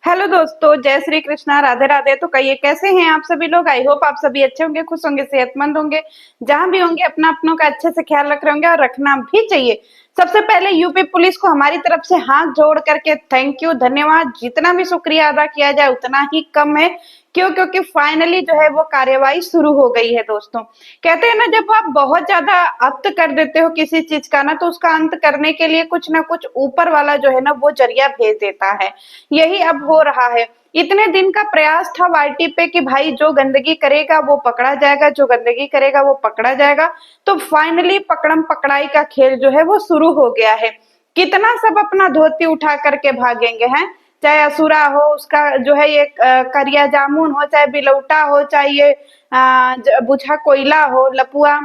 Hello दोस्तों, जय श्री कृष्णा, राधे राधे। तो कहिए कैसे हैं आप सभी लोग। आई होप आप सभी अच्छे होंगे, खुश होंगे, सेहतमंद होंगे। जहां भी होंगे अपना अपनों का अच्छे से ख्याल रख रहे होंगे और रखना भी चाहिए। सबसे पहले यूपी पुलिस को हमारी तरफ से हाथ जोड़ करके थैंक यू, धन्यवाद। जितना भी शुक्रिया अदा किया जाए उतना ही कम है। क्यों? क्योंकि फाइनली जो है वो कार्यवाही शुरू हो गई है दोस्तों। कहते हैं ना, जब आप बहुत ज्यादा अंत कर देते हो किसी चीज का ना, तो उसका अंत करने के लिए कुछ ना कुछ ऊपर वाला जो है ना वो जरिया भेज देता है। यही अब हो रहा है। इतने दिन का प्रयास था वाईटी पे कि भाई जो गंदगी करेगा वो पकड़ा जाएगा, जो गंदगी करेगा वो पकड़ा जाएगा। तो फाइनली पकड़म पकड़ाई का खेल जो है वो शुरू हो गया है। कितना सब अपना धोती उठा करके भागेंगे हैं। चाहे असुरा हो, उसका जो है ये करिया जामुन हो, चाहे बिलौटा हो, चाहे ये बुझा कोयला हो, लपुआ।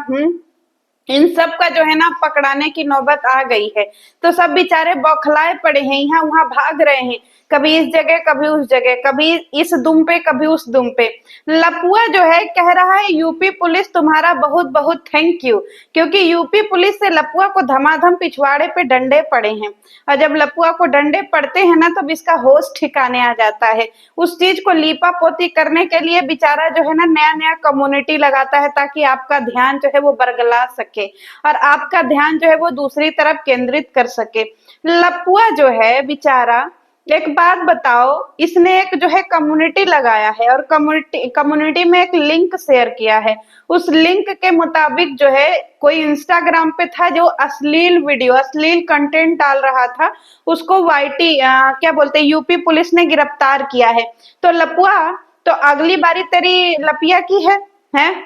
इन सब का जो है ना पकड़ाने की नौबत आ गई है। तो सब बेचारे बौखलाए पड़े हैं, यहाँ वहां भाग रहे हैं। कभी इस जगह, कभी उस जगह, कभी इस दुम पे, कभी उस दुम पे। लपुआ जो है कह रहा है यूपी पुलिस तुम्हारा बहुत बहुत थैंक यू। क्योंकि यूपी पुलिस से लपुआ को धमाधम पिछवाड़े पे डंडे पड़े हैं। और जब लपुआ को डंडे पड़ते हैं ना, तब इसका होश ठिकाने आ जाता है। उस चीज को लीपा पोती करने के लिए बेचारा जो है ना नया नया कम्युनिटी लगाता है, ताकि आपका ध्यान जो है वो बरगला सके और आपका ध्यान जो है वो दूसरी तरफ केंद्रित कर सके। लपुआ जो है बेचारा, एक बात बताओ, इसने एक जो है कम्युनिटी लगाया है और कम्युनिटी में एक लिंक शेयर किया है। उस लिंक के मुताबिक जो है कोई इंस्टाग्राम पे था जो अश्लील वीडियो, अश्लील कंटेंट डाल रहा था। उसको वाईटी क्या बोलते हैं, यूपी पुलिस ने गिरफ्तार किया है। तो लपुआ, तो अगली बारी तेरी लपिया की है।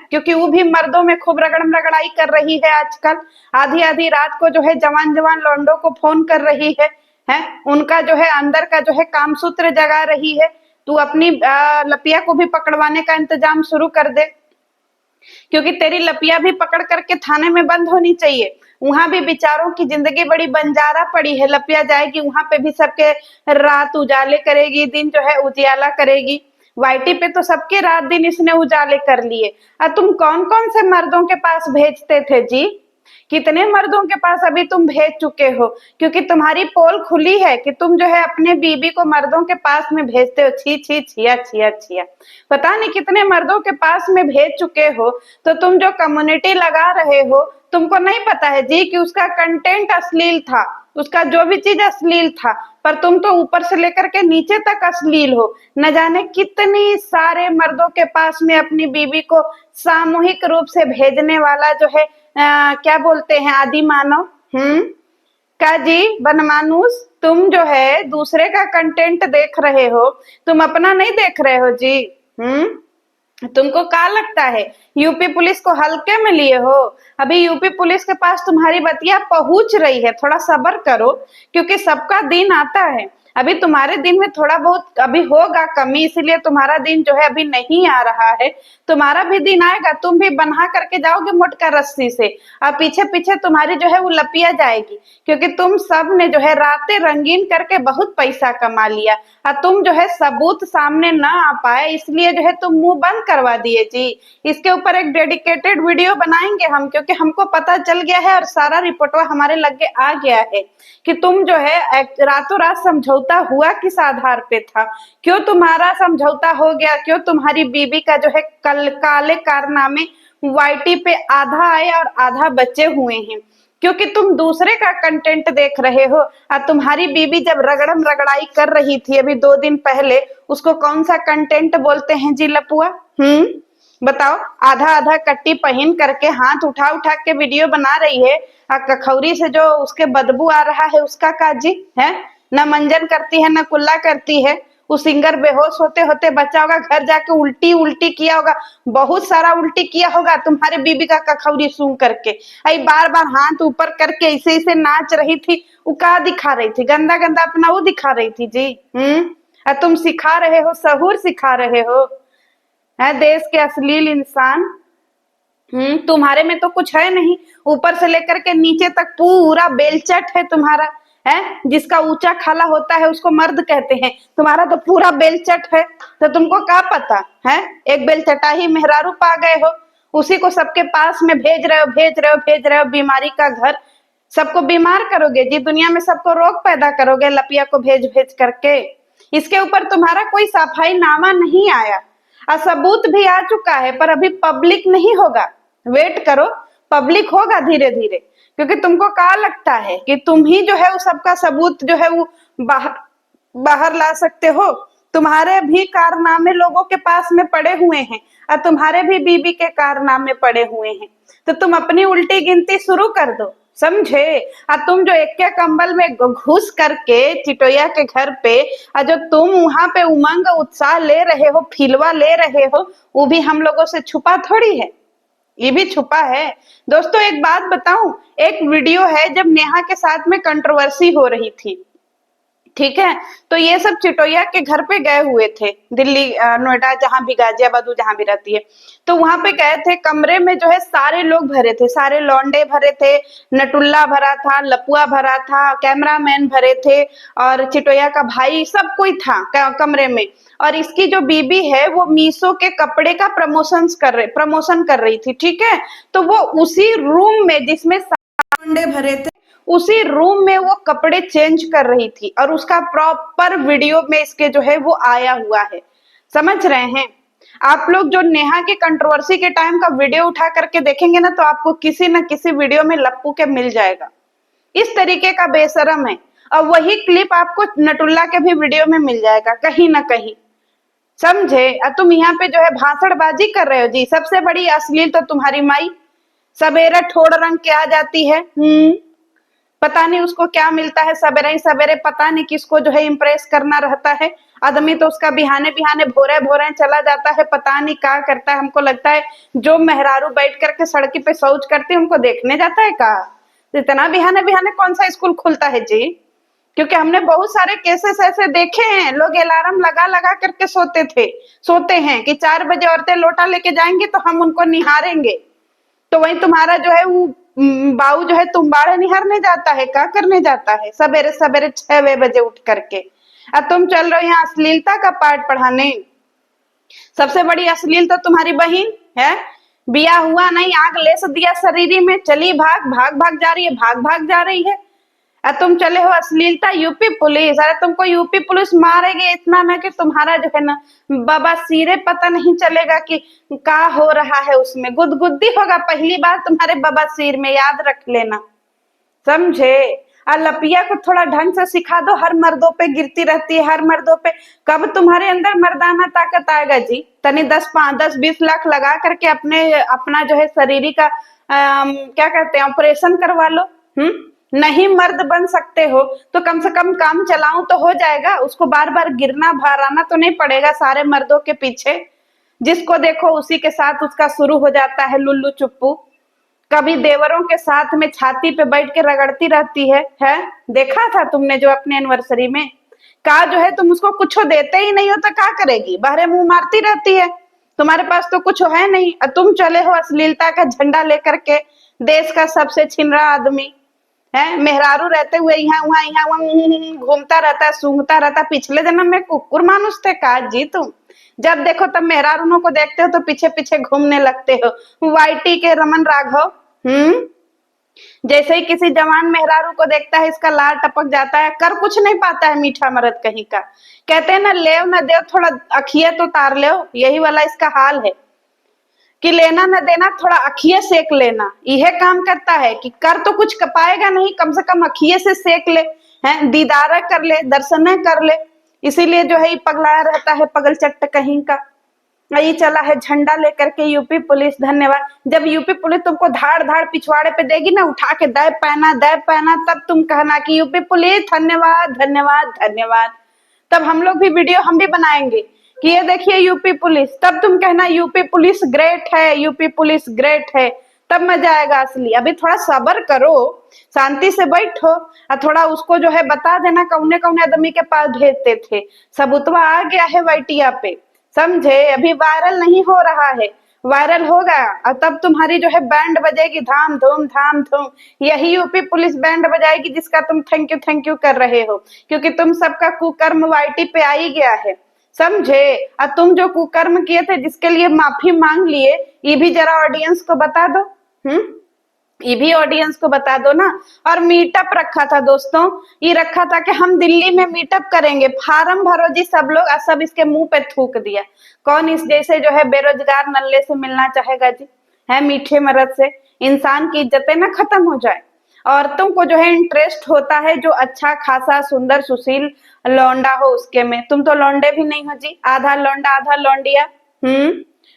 क्योंकि वो भी मर्दों में खूब रगड़म रगड़ाई कर रही है आजकल। आधी आधी रात को जो है जवान जवान लौंडों को फोन कर रही है। उनका जो है अंदर का जो है कामसूत्र जगा रही है। तू अपनी लपिया को भी पकड़वाने का इंतजाम शुरू कर दे। क्योंकि तेरी लपिया भी पकड़ करके थाने में बंद होनी चाहिए। वहां भी बेचारों की जिंदगी बड़ी बंजारा पड़ी है। लपिया जाएगी वहां पे भी सबके रात उजाले करेगी, दिन जो है उजियाला करेगी। वाईटी पे तो सबके रात दिन इसने उजाले कर लिए। और तुम कौन कौन से मर्दों के पास भेजते थे जी? कितने मर्दों के पास अभी तुम भेज चुके हो? क्योंकि तुम्हारी पोल खुली है कि तुम जो है अपने बीबी को मर्दों के पास में भेजते हो। छी छी छिया छिया छिया। पता नहीं कितने मर्दों के पास में भेज चुके हो। तो तुम जो कम्युनिटी लगा रहे हो, तुमको नहीं पता है जी कि उसका कंटेंट अश्लील था। उसका जो भी चीज अश्लील था। पर तुम तो ऊपर से लेकर के नीचे तक अश्लील हो। न जाने कितनी सारे मर्दों के पास में अपनी बीबी को सामूहिक रूप से भेजने वाला जो है क्या बोलते हैं, आदि मानव। का जी बनमानुस, तुम जो है दूसरे का कंटेंट देख रहे हो, तुम अपना नहीं देख रहे हो जी। तुमको क्या लगता है यूपी पुलिस को हल्के में लिए हो? अभी यूपी पुलिस के पास तुम्हारी बतिया पहुंच रही है, थोड़ा सब्र करो। क्योंकि सबका दिन आता है। अभी तुम्हारे दिन में थोड़ा बहुत अभी होगा कमी, इसीलिए तुम्हारा दिन जो है अभी नहीं आ रहा है। तुम्हारा भी दिन आएगा, तुम भी बन्हा करके जाओगे मोटका रस्सी से। और पीछे पीछे तुम्हारी जो है वो लपिया जाएगी। क्योंकि तुम सब ने जो है रातें रंगीन करके बहुत पैसा कमा लिया। और तुम जो है सबूत सामने न आ पाए, इसलिए जो है तुम मुंह बंद करवा दिए जी। इसके ऊपर एक डेडिकेटेड वीडियो बनाएंगे हम, क्योंकि हमको पता चल गया है और सारा रिपोर्टवा हमारे लगे आ गया है कि तुम जो है रातों रात समझौता हुआ किस आधार पे था। क्यों तुम्हारा समझौता हो गया? क्यों तुम्हारी बीबी का जो है कल काले कारनामे वाईटी पे आधा आए और आधा बचे हुए हैं? क्योंकि तुम दूसरे का कंटेंट देख रहे हो। और तुम्हारी बीबी जब रगड़म रगड़ाई कर रही थी अभी 2 दिन पहले, उसको कौन सा कंटेंट बोलते हैं जी लपुआ? बताओ। आधा आधा कट्टी पहन करके हाथ उठा उठा के वीडियो बना रही है। और कखौरी से जो उसके बदबू आ रहा है उसका काजी है। न मंजन करती है, न कुल्ला करती है। वो सिंगर बेहोश होते होते बचा होगा, घर जाके उल्टी उल्टी किया होगा। बहुत सारा उल्टी किया होगा तुम्हारे बीबी का कखौरी सूंघ करके। आई बार बार हाथ ऊपर करके ऐसे ऐसे नाच रही थी। वो क्या दिखा रही थी? गंदा गंदा अपना वो दिखा रही थी जी। और तुम सिखा रहे हो, सहूर सिखा रहे हो, है देश के अश्लील इंसान। तुम्हारे में तो कुछ है नहीं। ऊपर से लेकर के नीचे तक पूरा बेलचट है तुम्हारा। है जिसका ऊंचा खाला होता है उसको मर्द कहते हैं, तुम्हारा तो पूरा बेलचट है। तो तुमको क्या पता है? एक बेलचटा ही मेहरारू पा गए हो, उसी को सबके पास में भेज रहे हो, भेज रहे हो, भेज रहे हो। बीमारी का घर, सबको बीमार करोगे जी। दुनिया में सबको रोग पैदा करोगे लपिया को भेज भेज करके। इसके ऊपर तुम्हारा कोई सफाई नामा नहीं आया, और सबूत भी आ चुका है, पर अभी पब्लिक नहीं होगा। वेट करो, पब्लिक होगा धीरे धीरे, क्योंकि तुमको क्या लगता है कि तुम ही जो है वो सबका सबूत जो है वो बाहर बाहर ला सकते हो? तुम्हारे भी कारनामे लोगों के पास में पड़े हुए हैं, और तुम्हारे भी बीबी के कारनामे पड़े हुए हैं, तो तुम अपनी उल्टी गिनती शुरू कर दो, समझे? और तुम जो एक के कंबल में घुस करके चिटोया के घर पे, और जो तुम वहां पे उमंग उत्साह ले रहे हो, फिलवा ले रहे हो, वो भी हम लोगों से छुपा थोड़ी है, ये भी छुपा है। दोस्तों एक बात बताऊं, एक वीडियो है जब नेहा के साथ में कंट्रोवर्सी हो रही थी, ठीक है, तो ये सब चिटोया के घर पे गए हुए थे, दिल्ली नोएडा जहां भी, गाजियाबाद जहां भी रहती है, तो वहां पे गए थे। कमरे में जो है सारे लोग भरे थे, सारे लौंडे भरे थे, नटुल्ला भरा था, लपुआ भरा था, कैमरामैन भरे थे, और चिटोया का भाई, सब कोई था कमरे में। और इसकी जो बीबी है वो मीशो के कपड़े का प्रमोशन कर रही थी, ठीक है, तो वो उसी रूम में जिसमें लौंडे भरे थे, उसी रूम में वो कपड़े चेंज कर रही थी, और उसका प्रॉपर वीडियो में इसके जो है वो आया हुआ है, समझ रहे हैं आप लोग? जो नेहा के कंट्रोवर्सी के टाइम का वीडियो उठा करके देखेंगे ना, तो आपको किसी न किसी वीडियो में लप्पू के मिल जाएगा, इस तरीके का बेशरम है। और वही क्लिप आपको नटुल्ला के भी वीडियो में मिल जाएगा कहीं ना कहीं, समझे? और तुम यहाँ पे जो है भाषणबाजी कर रहे हो जी। सबसे बड़ी अश्लील तो तुम्हारी माई सवेरे ठोड़ रंग के आ जाती है, पता नहीं उसको क्या मिलता है, सवेरे ही सवेरे पता नहीं किसको जो है इम्प्रेस करना रहता है आदमी, तो उसका बिहाने बिहाने भोरे भोरे चला जाता है, पता नहीं क्या करता है। हमको लगता है जो मेहरारू बैठ करके सड़की पे शौच करती है उनको देखने जाता है का? इतना बिहाने बिहाने कौन सा स्कूल खुलता है जी? क्योंकि हमने बहुत सारे केसेस ऐसे देखे हैं, लोग अलार्म लगा लगा करके सोते हैं कि 4 बजे औरतें लोटा लेके जाएंगी तो हम उनको निहारेंगे, तो वही तुम्हारा जो है वो बाऊ जो है तुम्बाड़े निहारने जाता है, क्या करने जाता है सवेरे सवेरे 6 बजे उठ करके, और तुम चल रहे हो यहाँ अश्लीलता का पाठ पढ़ाने। सबसे बड़ी अश्लील तो तुम्हारी बहन है, बिया हुआ नहीं, आग लेस दिया शरीर में, चली भाग भाग भाग जा रही है, भाग भाग जा रही है, और तुम चले हो अश्लीलता यूपी पुलिस। अरे तुमको यूपी पुलिस मारेगी इतना ना कि तुम्हारा जो है ना बाबा सिरे पता नहीं चलेगा कि क्या हो रहा है, उसमें गुदगुदी होगा पहली बार तुम्हारे बाबा सिर में, याद रख लेना, समझे? और लपिया को थोड़ा ढंग से सिखा दो, हर मर्दों पे गिरती रहती है, हर मर्दों पे। कब तुम्हारे अंदर मर्दाना ताकत आएगा जी? तनी 10-20 लाख लगा करके अपना जो है शरीर का क्या कहते हैं ऑपरेशन करवा लो। नहीं मर्द बन सकते हो तो कम से कम काम चलाऊं तो हो जाएगा, उसको बार बार गिरना भराना तो नहीं पड़ेगा सारे मर्दों के पीछे। जिसको देखो उसी के साथ उसका शुरू हो जाता है लुल्लू चुप्पू। कभी देवरों के साथ में छाती पे बैठ के रगड़ती रहती है? देखा था तुमने जो अपने एनिवर्सरी में, का जो है तुम उसको कुछ देते ही नहीं हो तो क्या करेगी, बाहरे मुंह मारती रहती है, तुम्हारे पास तो कुछ है नहीं, और तुम चले हो अश्लीलता का झंडा लेकर के, देश का सबसे छिनरा आदमी है, मेहरारू रहते हुए यहाँ घूमता रहता है, सूंघता रहता। पिछले जन्म में कुकुर मानुस थे का जी तुम? जब देखो तब मेहरारूनों को देखते हो तो पीछे पीछे घूमने लगते हो, वाईटी के रमन राघव। जैसे ही किसी जवान मेहरारू को देखता है इसका लार टपक जाता है, कर कुछ नहीं पाता है मीठा मरद कहीं का। कहते हैं ना लेव न देव थोड़ा अखिए तो तार ले, यही वाला इसका हाल है कि लेना न देना थोड़ा अखिए सेक लेना, यह काम करता है कि कर तो कुछ पाएगा नहीं, कम से कम अखिए से सेक ले, हैं दीदार कर ले, दर्शन कर ले, इसीलिए जो है पगलाया रहता है पगल चट्ट कहीं का। ये चला है झंडा लेकर के यूपी पुलिस। धन्यवाद। जब यूपी पुलिस तुमको धाड़ धाड़ पिछवाड़े पे देगी ना, उठा के दै पहना, तब तुम कहना कि यूपी पुलिस धन्यवाद धन्यवाद धन्यवाद। तब हम लोग भी वीडियो हम भी बनाएंगे कि ये देखिए यूपी पुलिस, तब तुम कहना यूपी पुलिस ग्रेट है, यूपी पुलिस ग्रेट है, तब मजा आएगा असली। अभी थोड़ा सब्र करो, शांति से बैठो, और थोड़ा उसको जो है बता देना कौने कौने आदमी के पास भेजते थे, सबूतवा आ गया है वाइटिया पे, समझे? अभी वायरल नहीं हो रहा है, वायरल होगा और तब तुम्हारी जो है बैंड बजेगी, धाम धूम धाम धूम। यही यूपी पुलिस बैंड बजाएगी जिसका तुम थैंक यू कर रहे हो, क्योंकि तुम सबका कुकर्म वाईटी पे आ ही गया है, समझे? और तुम जो कुकर्म किए थे जिसके लिए माफी मांग लिए, ये भी जरा ऑडियंस को बता दो। ये भी ऑडियंस को बता दो ना। और मीटअप रखा था दोस्तों, ये रखा था कि हम दिल्ली में मीटअप करेंगे, फार्म भरो जी सब लोग, और सब इसके मुंह पे थूक दिया। कौन इस जैसे जो है बेरोजगार नल्ले से मिलना चाहेगा जी, है मीठे मरद से। इंसान की इज्जतें ना खत्म हो जाए। औरतों को जो है इंटरेस्ट होता है जो अच्छा खासा सुंदर सुशील लौंडा हो उसके में। तुम तो लौंडे भी नहीं हो जी, आधा लौंडा आधा लौंडिया।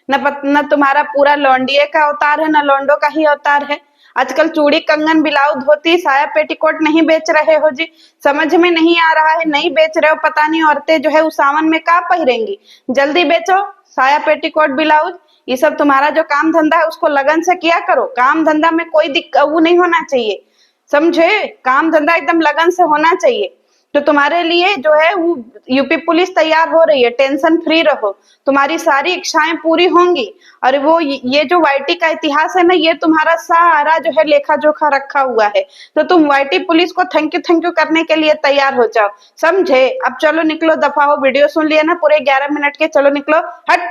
न तुम्हारा पूरा लौंडिये का अवतार है, न लौंडो का ही अवतार है। आजकल चूड़ी कंगन ब्लाउज धोती साया पेटीकोट नहीं बेच रहे हो जी, समझ में नहीं आ रहा है, नहीं बेच रहे हो, पता नहीं औरतें जो है उस सावन में क्या पहिरेंगी। जल्दी बेचो साया पेटीकोट ब्लाउज। ये सब तुम्हारा जो काम धंधा है उसको लगन से किया करो। काम धंधा में कोई दिक्कत वो नहीं होना चाहिए, समझे। काम धंधा एकदम लगन से होना चाहिए। तो तुम्हारे लिए जो है वो यूपी पुलिस तैयार हो रही है, टेंशन फ्री रहो, तुम्हारी सारी इच्छाएं पूरी होंगी। और वो ये जो वाईटी का इतिहास है ना, ये तुम्हारा सारा जो है लेखा जोखा रखा हुआ है। तो तुम वाईटी पुलिस को थैंक यू करने के लिए तैयार हो जाओ, समझे। अब चलो निकलो, दफा हो, वीडियो सुन लिया ना पूरे 11 मिनट के, चलो निकलो, हट।